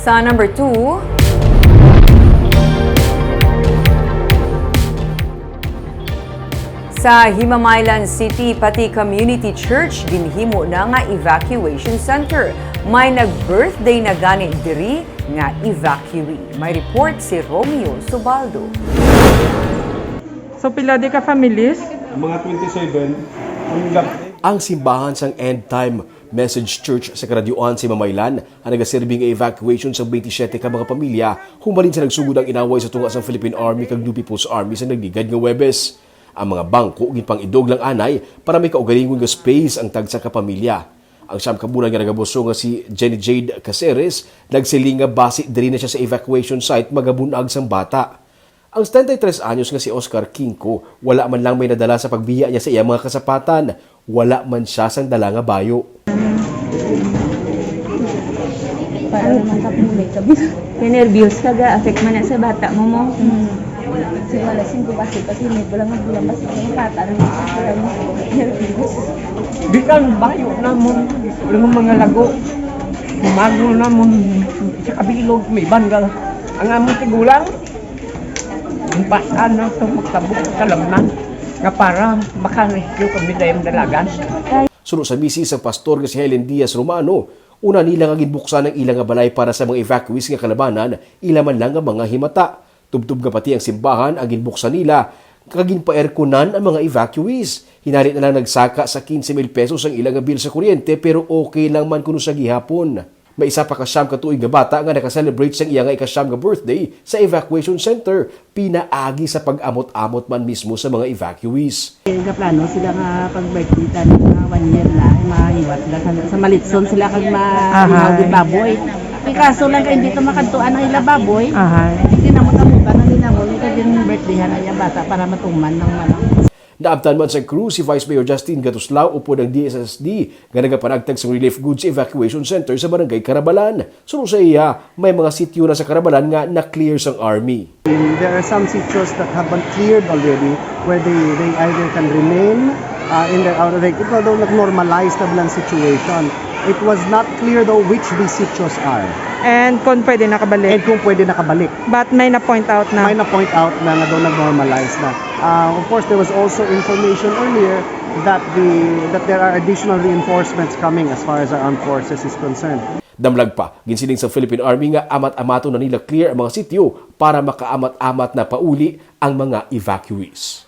Sa number 2, sa Himamaylan City, pati Community Church, ginhimo na nga evacuation center. May nag-birthday na gani diri nga evacuee. May report si Romeo Subaldo. So pila di ka families? Mga 27, Ang simbahan sang End Time Message Church sa Karadyuan si Mamaylan ang nagaserbing evacuation sa 27 ka mga pamilya humalin sa nagsugod ang inaway sa tunga sang Philippine Army kag New People's Army sa nagdigad nga Huwebes. Ang mga bangko ginpang idog lang anay para may kaugalingon nga space ang tagsa ka pamilya. Ang siyam ka bulan nga nagabuso nga si Jenny Jade Caceres nagsiling nga base diri na siya sa evacuation site magabunag sang bata. Ang 73 anyos nga si Oscar Kinko, wala man lang may nadala sa pagbiya niya sa iyang mga kasapatan. Wala man siya sang dala nga bayo. Para naman kapulit ka. Nervyos ka ga, affect man na sa bata mo mo. Kasi wala sing kubasi kasi may bulang basi ng bata ng nervyos. Di ka bayo na mo. Walang mga lago. Magno na mo. Sa kabilog, may banggal. Ang among tigulang, ang pasaan na ito magtabok sa lamnan. Nga para makarescue kami dayang dalagan. Sunod sa misis ang pastor nga si Helen Diaz Romano, una nila nga ginbuksan ang ilang nga balay para sa mga evacuees nga kalabanan, ilaman lang nga mga himata. Tubtub nga pati ang simbahan ang ginbuksan nila, kagin pa-airconan ang mga evacuees. Hinalit na lang nagsaka sa 15,000 pesos ang ilang nga bill sa kuryente pero okay lang man kuno sa gihapon. May isa pa kasyam katuig nga bata nga nakaselebrate sa iya nga ikasyam nga birthday sa evacuation center, pinaagi sa pag-amot-amot man mismo sa mga evacuees. Nga plano sila nga pag-birthday ta na 1 year na mahiwat sa Malitson sila kag mahihaw di baboy. Kaso lang kay hindi to makantuan ang ila baboy. Hindi na makamutan ang linangol kay din birthday na iya bata para matuman ng manok. Naabtan man sa crew si Vice Mayor Justin Gatuslao upod ang DSSD nga nagapanagtag sa relief goods evacuation center sa barangay Carabalan. Sunod sa iya, may mga sityo na sa Carabalan nga na-clear sang army. There are some sitios that have been cleared already where they either can remain in their outer like although nag-normalize na bilang situation. It was not clear though which these sitios are. And kung pwede nakabalik. And kung pwede nakabalik. But may na-point out na. May na-point out na daw nag-normalize na. Of course, there was also information earlier that there are additional reinforcements coming as far as our armed forces is concerned. Damlag pa, ginsiling sa Philippine Army nga amat-amato na nila clear ang mga sityo para makaamat-amat na pauli ang mga evacuees.